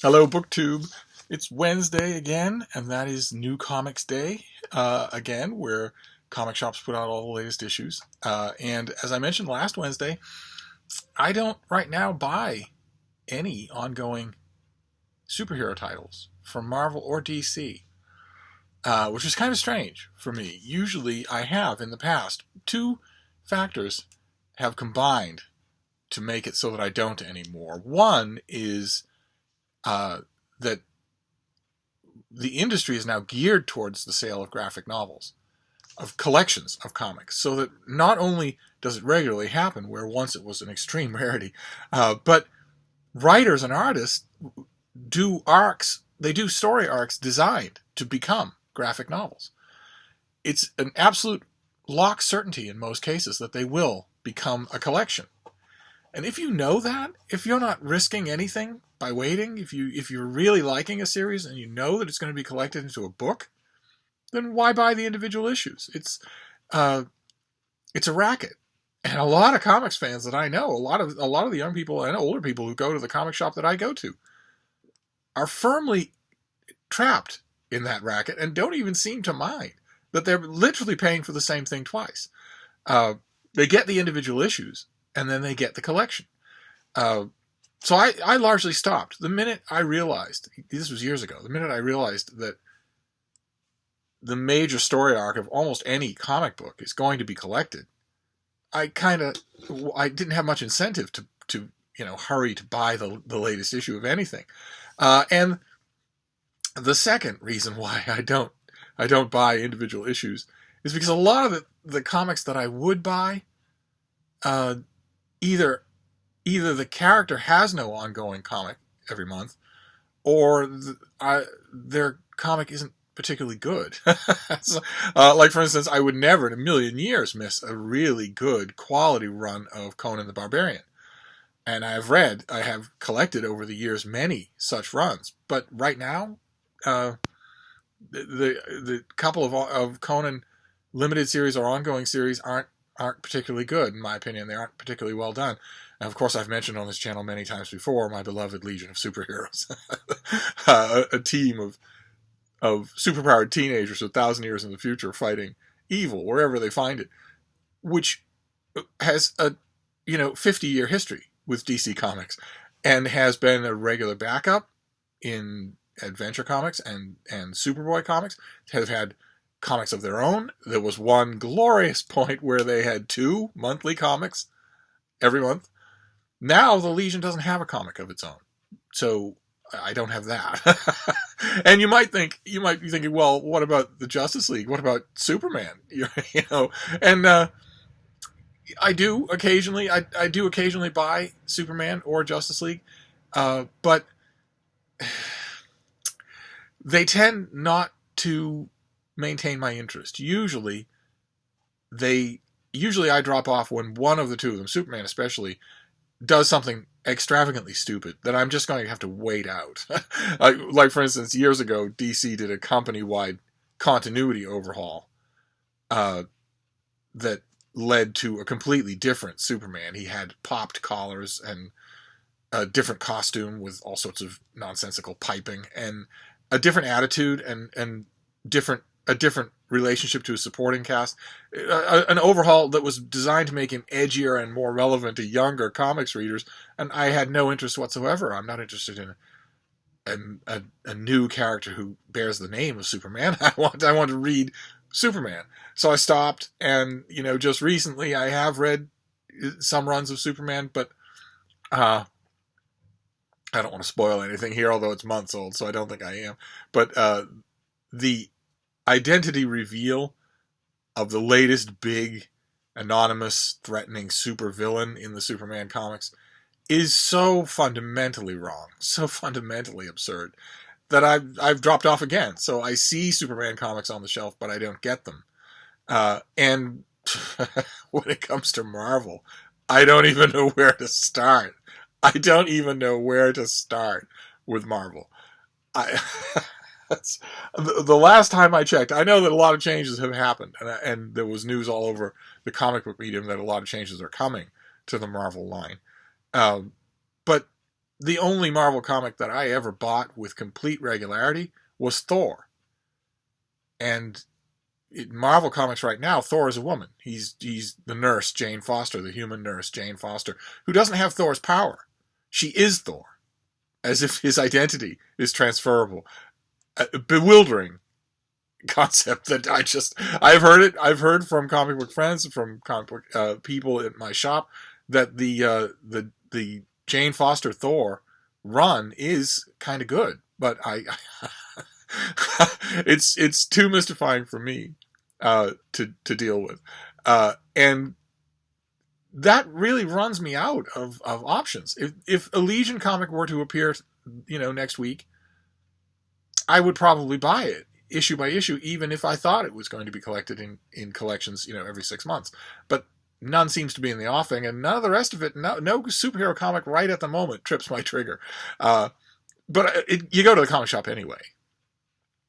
Hello, BookTube. It's Wednesday again, and that is New Comics Day again, where comic shops put out all the latest issues. And as I mentioned last Wednesday, I don't right now buy any ongoing superhero titles from Marvel or DC, which is kind of strange for me. Usually, I have in the past. Two factors have combined to make it so that I don't anymore. One is that the industry is now geared towards the sale of graphic novels, of collections of comics, so that not only does it regularly happen, where once it was an extreme rarity, but writers and artists do arcs, they do story arcs designed to become graphic novels. It's an absolute lock certainty in most cases that they will become a collection. And if you know that, if you're not risking anything by waiting, if you're really liking a series and you know that it's going to be collected into a book, then why buy the individual issues? It's a racket, and a lot of comics fans that I know, a lot of the young people and older people who go to the comic shop that I go to, are firmly trapped in that racket and don't even seem to mind that they're literally paying for the same thing twice. They get the individual issues, and then they get the collection. So I largely stopped. The minute I realized, this was years ago, the minute I realized that the major story arc of almost any comic book is going to be collected, I didn't have much incentive to hurry to buy the latest issue of anything. And the second reason why I don't buy individual issues is because a lot of the comics that I would buy, either the character has no ongoing comic every month, or their comic isn't particularly good. So, like, for instance, I would never in a million years miss a really good quality run of Conan the Barbarian. And I have collected over the years many such runs. But right now, the couple of Conan limited series or ongoing series aren't particularly good, in my opinion. They aren't particularly well done. And of course, I've mentioned on this channel many times before my beloved Legion of Superheroes, a team of superpowered teenagers 1,000 years in the future fighting evil wherever they find it, which has a 50-year history with DC Comics, and has been a regular backup in Adventure Comics and Superboy Comics. Have had comics of their own. There was one glorious point where they had 2 monthly comics every month. Now the Legion doesn't have a comic of its own, so I don't have that. And you might be thinking, well, what about the Justice League? What about Superman? And I do occasionally buy Superman or Justice League, but they tend not to maintain my interest. Usually I drop off when one of the two of them, Superman especially, does something extravagantly stupid that I'm just going to have to wait out. like for instance, years ago, DC did a company-wide continuity overhaul that led to a completely different Superman. He had popped collars and a different costume with all sorts of nonsensical piping and a different attitude and a different relationship to his supporting cast. An overhaul that was designed to make him edgier and more relevant to younger comics readers, and I had no interest whatsoever. I'm not interested in a new character who bears the name of Superman. I want to read Superman. So I stopped, and just recently I have read some runs of Superman, but I don't want to spoil anything here, although it's months old, so I don't think I am. But the identity reveal of the latest big anonymous threatening supervillain in the Superman comics is so fundamentally wrong, so fundamentally absurd, that I've dropped off again. So I see Superman comics on the shelf, but I don't get them. And when it comes to Marvel, I don't even know where to start. I don't even know where to start with Marvel. The last time I checked, I know that a lot of changes have happened, and there was news all over the comic book medium that a lot of changes are coming to the Marvel line. But the only Marvel comic that I ever bought with complete regularity was Thor. And in Marvel comics right now, Thor is a woman. He's the nurse, Jane Foster, the human nurse, Jane Foster, who doesn't have Thor's power. She is Thor, as if his identity is transferable. A bewildering concept that I've heard from comic book friends, from comic book people at my shop, that the Jane Foster Thor run is kind of good, but it's too mystifying for me to deal with, and that really runs me out of options. If a Legion comic were to appear, next week, I would probably buy it issue by issue, even if I thought it was going to be collected in collections, every 6 months. But none seems to be in the offing, and none of the rest of it, no superhero comic right at the moment trips my trigger. But you go to the comic shop anyway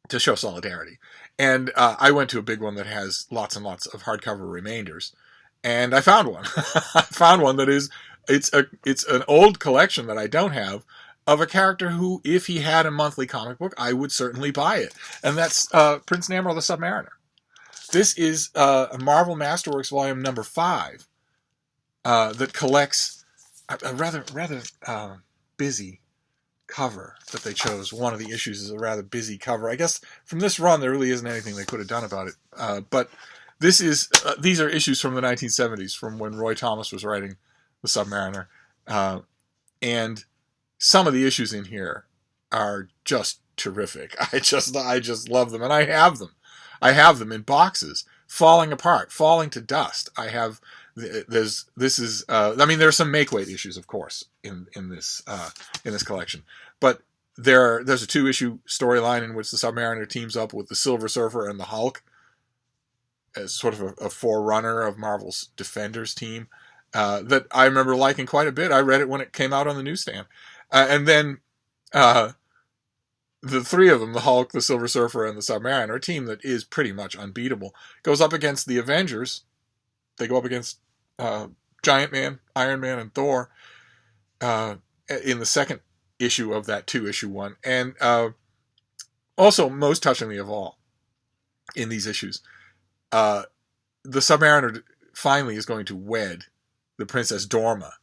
to show solidarity. And I went to a big one that has lots and lots of hardcover remainders, and I found one. I found one that it's an old collection that I don't have, of a character who, if he had a monthly comic book, I would certainly buy it. And that's Prince Namor the Submariner. This is a Marvel Masterworks volume number 5 that collects a rather busy cover that they chose. One of the issues is a rather busy cover. I guess from this run, there really isn't anything they could have done about it. But these are issues from the 1970s, from when Roy Thomas was writing the Submariner. And some of the issues in here are just terrific. I just love them, and I have them. I have them in boxes, falling apart, falling to dust. I have there's some make-weight issues, of course, in this collection, but there's a 2-issue storyline in which the Submariner teams up with the Silver Surfer and the Hulk as sort of a forerunner of Marvel's Defenders team that I remember liking quite a bit. I read it when it came out on the newsstand. And then the 3 of them, the Hulk, the Silver Surfer, and the Submariner, a team that is pretty much unbeatable, goes up against the Avengers. They go up against Giant Man, Iron Man, and Thor in the second issue of that 2-issue one. And also, most touchingly of all, in these issues, the Submariner finally is going to wed the Princess Dorma,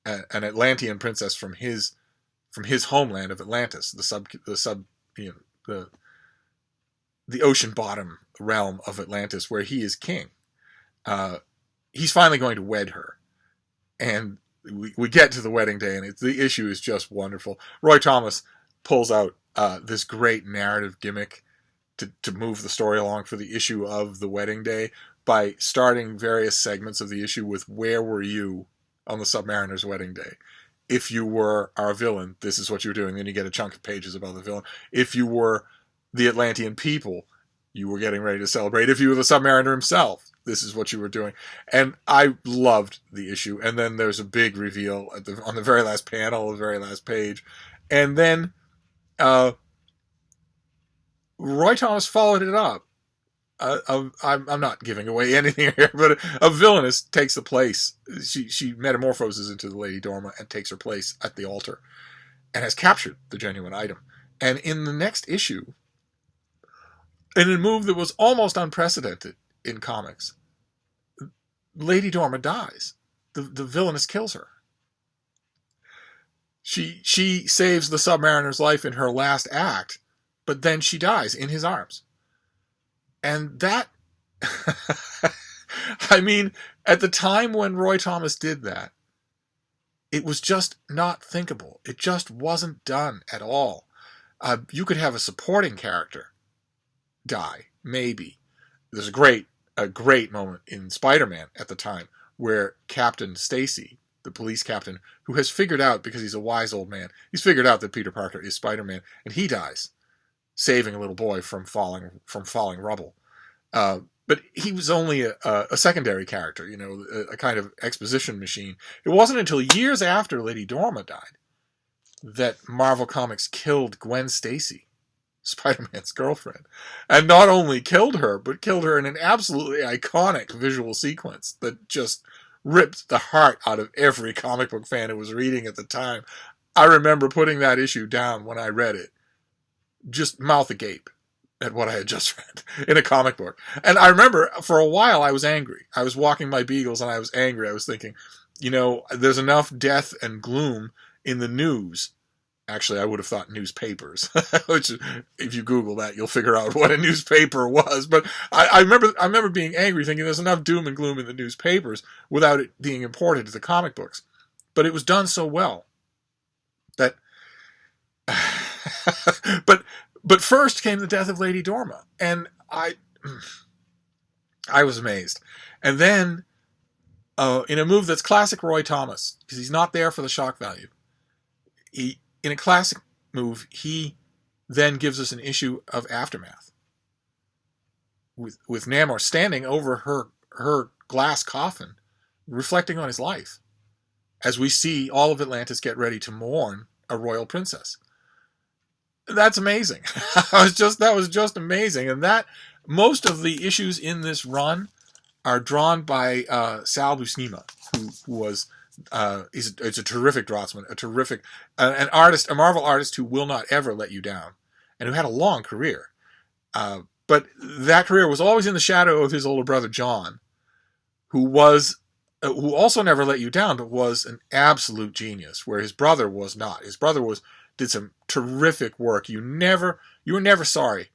an Atlantean princess from his homeland of Atlantis, the ocean bottom realm of Atlantis, where he is king. He's finally going to wed her, and we get to the wedding day, and the issue is just wonderful. Roy Thomas pulls out this great narrative gimmick to move the story along for the issue of the wedding day by starting various segments of the issue with "Where were you on the Submariner's wedding day?" If you were our villain, this is what you were doing. Then you get a chunk of pages about the villain. If you were the Atlantean people, you were getting ready to celebrate. If you were the Submariner himself, this is what you were doing. And I loved the issue. And then there's a big reveal on the very last panel, the very last page. And then Roy Thomas followed it up. I'm not giving away anything here, but a villainess takes the place. She metamorphoses into the Lady Dorma and takes her place at the altar and has captured the genuine item. And in the next issue, in a move that was almost unprecedented in comics, Lady Dorma dies. The villainess kills her. She saves the Submariner's life in her last act, but then she dies in his arms. And that, I mean, at the time when Roy Thomas did that, it was just not thinkable. It just wasn't done at all. You could have a supporting character die, maybe. There's a great moment in Spider-Man at the time where Captain Stacy, the police captain, who has figured out, because he's a wise old man, he's figured out that Peter Parker is Spider-Man, and he dies, saving a little boy from falling rubble. But he was only a secondary character, a kind of exposition machine. It wasn't until years after Lady Dorma died that Marvel Comics killed Gwen Stacy, Spider-Man's girlfriend. And not only killed her, but killed her in an absolutely iconic visual sequence that just ripped the heart out of every comic book fan who was reading at the time. I remember putting that issue down when I read it, just mouth agape at what I had just read in a comic book. And I remember for a while I was angry. I was walking my beagles and I was angry. I was thinking, there's enough death and gloom in the news. Actually, I would have thought newspapers, which if you Google that, you'll figure out what a newspaper was. But I remember being angry, thinking there's enough doom and gloom in the newspapers without it being imported to the comic books. But it was done so well that, but first came the death of Lady Dorma, and I was amazed. And then, in a move that's classic Roy Thomas, because he's not there for the shock value, in a classic move, he then gives us an issue of Aftermath with Namor standing over her glass coffin, reflecting on his life, as we see all of Atlantis get ready to mourn a royal princess. That's amazing. That was just amazing, and that most of the issues in this run are drawn by Sal Buscema, who was. It's a terrific draughtsman, an artist, a Marvel artist who will not ever let you down, and who had a long career. But that career was always in the shadow of his older brother John, who also never let you down, but was an absolute genius, where his brother was not. His brother did some terrific work. You were never sorry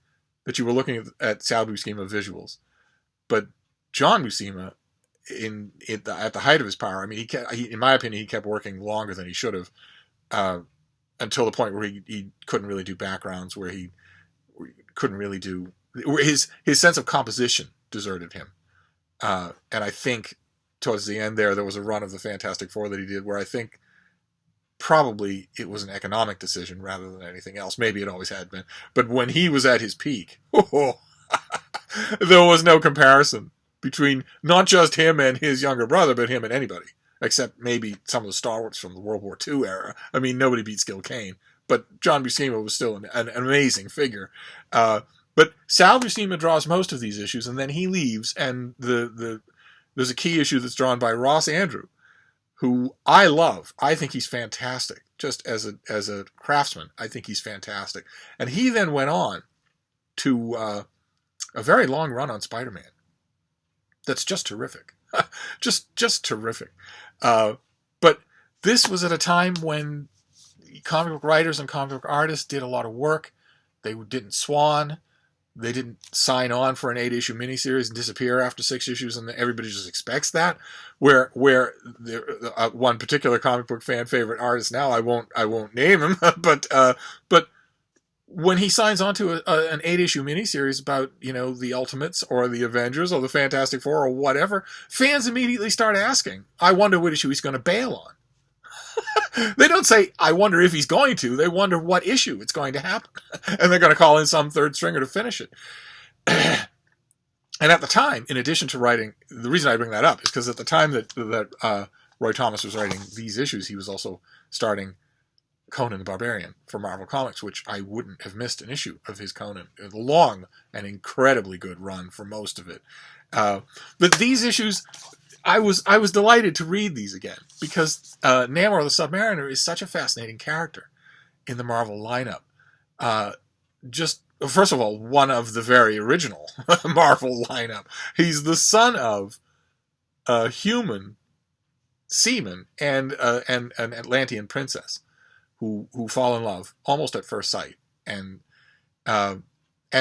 that you were looking at Sal Buscema visuals, but John Buscema, at the height of his power, I mean, in my opinion, he kept working longer than he should have, until the point where he couldn't really do backgrounds, where he couldn't really do, where his sense of composition deserted him. And I think towards the end there was a run of the Fantastic Four that he did where I think probably it was an economic decision rather than anything else. Maybe it always had been. But when he was at his peak, there was no comparison between not just him and his younger brother, but him and anybody, except maybe some of the stalwarts from the World War II era. I mean, nobody beats Gil Kane, but John Buscema was still an amazing figure. But Sal Buscema draws most of these issues, and then he leaves, and there's a key issue that's drawn by Ross Andru, who I love. I think he's fantastic. Just as a craftsman, I think he's fantastic. And he then went on to a very long run on Spider-Man. That's just terrific. just terrific. But this was at a time when comic book writers and comic book artists did a lot of work. They didn't swan. They didn't sign on for an 8-issue miniseries and disappear after 6 issues, and everybody just expects that. Where one particular comic book fan favorite artist now, I won't name him, but when he signs on to an 8-issue miniseries about, the Ultimates or the Avengers or the Fantastic Four or whatever, fans immediately start asking, I wonder what issue he's going to bail on. They don't say, I wonder if he's going to. They wonder what issue it's going to happen. And they're going to call in some third stringer to finish it. And at the time, in addition to writing, the reason I bring that up is because at the time that Roy Thomas was writing these issues, he was also starting Conan the Barbarian for Marvel Comics, which I wouldn't have missed an issue of his Conan. A long and incredibly good run for most of it. But these issues, I was delighted to read these again because Namor the Submariner is such a fascinating character in the Marvel lineup. Just first of all, one of the very original Marvel lineup. He's the son of a human seaman and an Atlantean princess who fall in love almost at first sight, and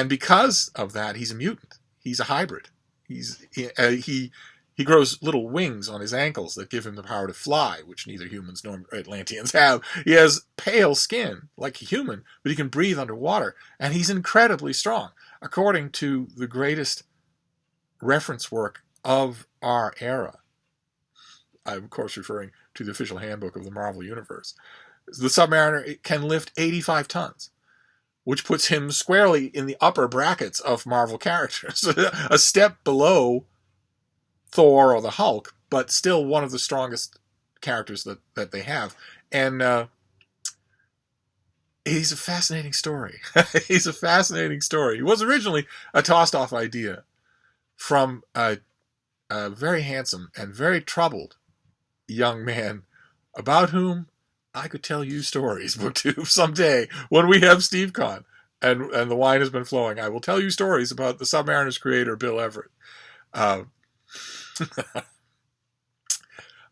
because of that, he's a mutant. He's a hybrid. He grows little wings on his ankles that give him the power to fly, which neither humans nor Atlanteans have. He has pale skin, like a human, but he can breathe underwater, and he's incredibly strong. According to the greatest reference work of our era, I'm of course referring to the official handbook of the Marvel Universe, the Submariner can lift 85 tons, which puts him squarely in the upper brackets of Marvel characters, a step below Thor or the Hulk, but still one of the strongest characters that they have. And he's a fascinating story. He's a fascinating story. He was originally a tossed-off idea from a very handsome and very troubled young man about whom I could tell you stories, BookTube, someday when we have SteveCon and the wine has been flowing. I will tell you stories about the Submariner's creator, Bill Everett. Uh,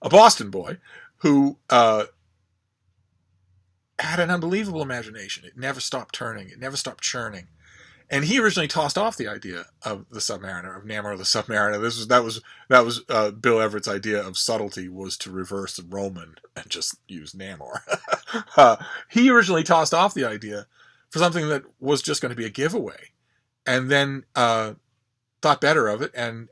a Boston boy who had an unbelievable imagination. It never stopped turning. It never stopped churning. And he originally tossed off the idea of the Submariner, of Namor the Submariner. That was Bill Everett's idea of subtlety, was to reverse Roman and just use Namor. He originally tossed off the idea for something that was just going to be a giveaway, and then thought better of it, and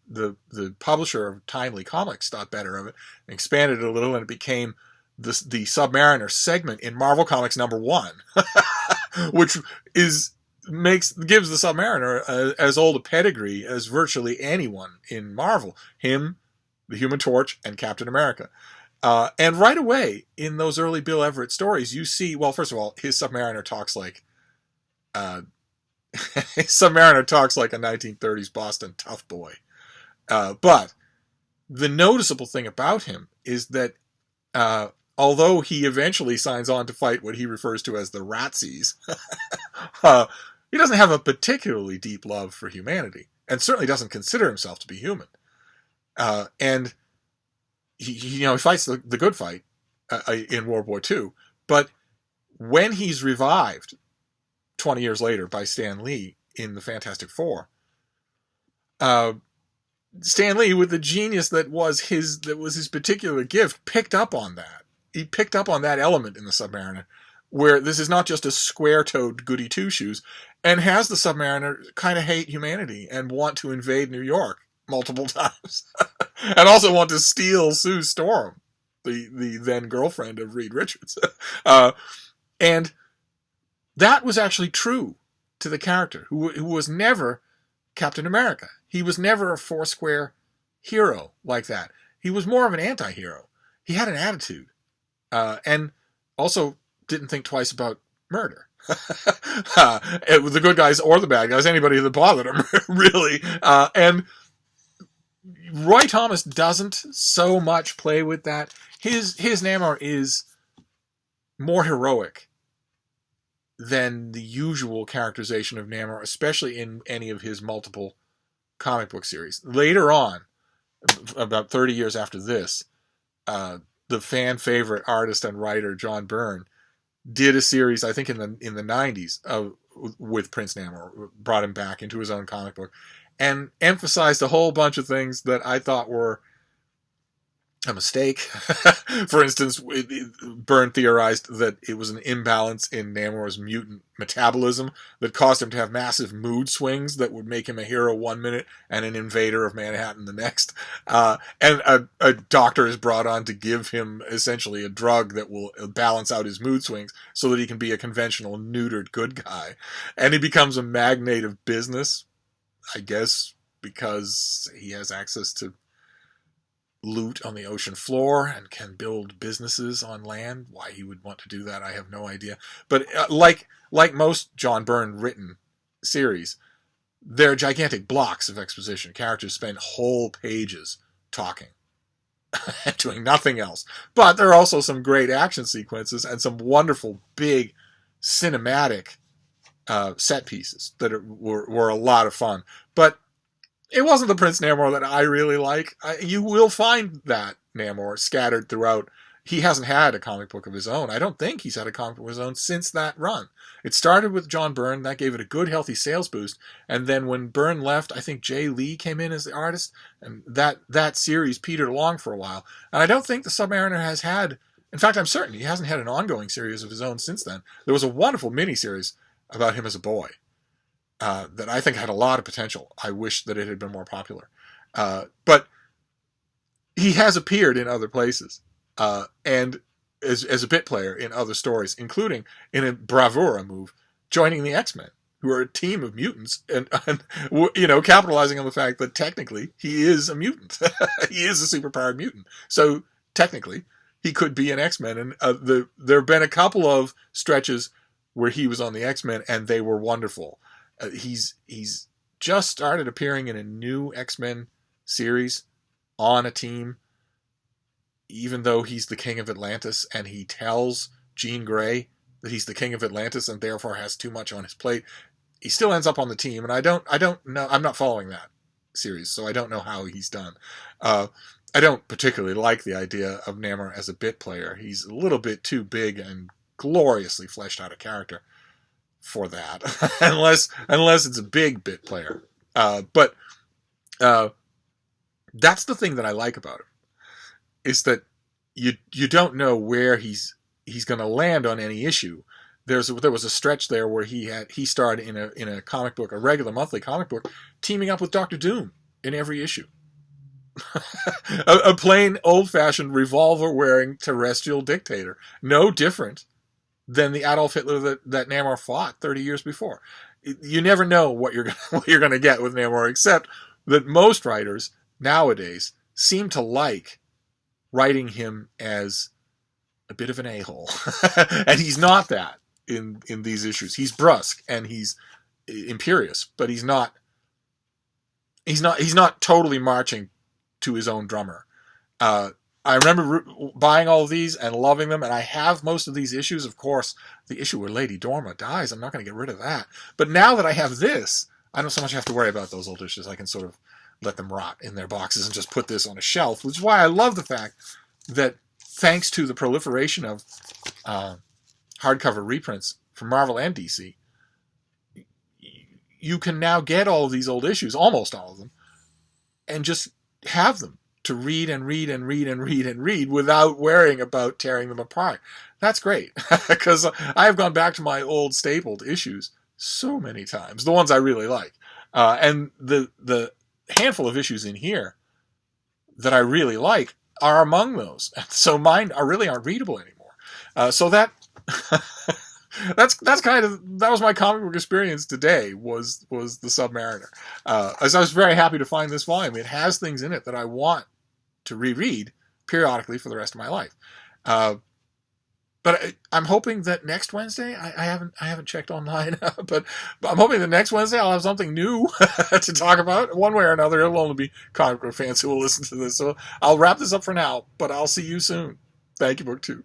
the publisher of Timely Comics thought better of it, and expanded it a little, and it became the Submariner segment in Marvel Comics #1, which gives the Submariner as old a pedigree as virtually anyone in Marvel. Him, the Human Torch, and Captain America. And right away, in those early Bill Everett stories, you see, well, first of all, his Submariner talks like his Submariner talks like a 1930s Boston tough boy. But the noticeable thing about him is that although he eventually signs on to fight what he refers to as the Ratsies, he doesn't have a particularly deep love for humanity, and certainly doesn't consider himself to be human. And he fights the good fight in World War II, but when he's revived 20 years later by Stan Lee in the Fantastic Four, Stan Lee, with the genius that was his particular gift, picked up on that. He picked up on that element in the Submariner, where this is not just a square-toed goody two-shoes, and has the Submariner kind of hate humanity and want to invade New York multiple times, and also want to steal Sue Storm, the then girlfriend of Reed Richards. And that was actually true to the character, who was never Captain America. He was never a four-square hero like that. He was more of an anti-hero. He had an attitude, and also didn't think twice about murder. The good guys or the bad guys, anybody that bothered him, really. And Roy Thomas doesn't so much play with that. His Namor is more heroic than the usual characterization of Namor, especially in any of his multiple comic book series. Later on, about 30 years after this, the fan favorite artist and writer John Byrne did a series, I think in the 90s, with Prince Namor, brought him back into his own comic book, and emphasized a whole bunch of things that I thought were a mistake. For instance, Byrne theorized that it was an imbalance in Namor's mutant metabolism that caused him to have massive mood swings that would make him a hero 1 minute and an invader of Manhattan the next. And a doctor is brought on to give him essentially a drug that will balance out his mood swings so that he can be a conventional neutered good guy. And he becomes a magnate of business, I guess, because he has access to loot on the ocean floor and can build businesses on land. Why he would want to do that, I have no idea. But like most John Byrne written series, they're gigantic blocks of exposition. Characters spend whole pages talking, doing nothing else. But there are also some great action sequences and some wonderful big cinematic set pieces that were a lot of fun. But it wasn't the Prince Namor that I really like. You will find that Namor scattered throughout. He hasn't had a comic book of his own. I don't think he's had a comic book of his own since that run. It started with John Byrne. That gave it a good, healthy sales boost. And then when Byrne left, I think Jay Lee came in as the artist. And that series petered along for a while. And I don't think the Submariner has had... In fact, I'm certain he hasn't had an ongoing series of his own since then. There was a wonderful miniseries about him as a boy. That I think had a lot of potential. I wish that it had been more popular. But he has appeared in other places, and as a bit player in other stories, including in a bravura move, joining the X-Men, who are a team of mutants, and capitalizing on the fact that technically he is a mutant. He is a superpowered mutant. So technically, he could be an X-Men. And there have been a couple of stretches where he was on the X-Men, and they were wonderful. He's just started appearing in a new X-Men series on a team even though he's the king of Atlantis, and he tells Jean Grey that he's the king of Atlantis and therefore has too much on his plate, he still ends up on the team. And I don't know. I'm not following that series, so I don't know how he's done. I don't particularly like the idea of Namor as a bit player. He's a little bit too big and gloriously fleshed out a character for that, unless it's a big bit player. But that's the thing that I like about him, is that you don't know where he's going to land on any issue. There was a stretch there where he starred in a comic book, a regular monthly comic book, teaming up with Doctor Doom in every issue. a plain old-fashioned revolver-wearing terrestrial dictator, no different than the Adolf Hitler that Namor fought 30 years before. You never know what you're going to get with Namor, except that most writers nowadays seem to like writing him as a bit of an a-hole. And he's not that in these issues. He's brusque and he's imperious, but he's not totally marching to his own drummer. I remember buying all of these and loving them, and I have most of these issues. Of course, the issue where Lady Dorma dies, I'm not going to get rid of that. But now that I have this, I don't so much have to worry about those old issues. I can sort of let them rot in their boxes and just put this on a shelf, which is why I love the fact that thanks to the proliferation of hardcover reprints from Marvel and DC, you can now get all of these old issues, almost all of them, and just have them to read and read and read and read and read without worrying about tearing them apart. That's great, because I have gone back to my old stapled issues so many times, the ones I really like. And the handful of issues in here that I really like are among those. So mine aren't readable anymore. So that that was my comic book experience today, was the Submariner. As I was very happy to find this volume. It has things in it that I want to reread periodically for the rest of my life. But I'm hoping that next Wednesday, I haven't checked online, but I'm hoping that next Wednesday I'll have something new to talk about. One way or another, it'll only be comic book fans who will listen to this. So I'll wrap this up for now, but I'll see you soon. Thank you, BookTube.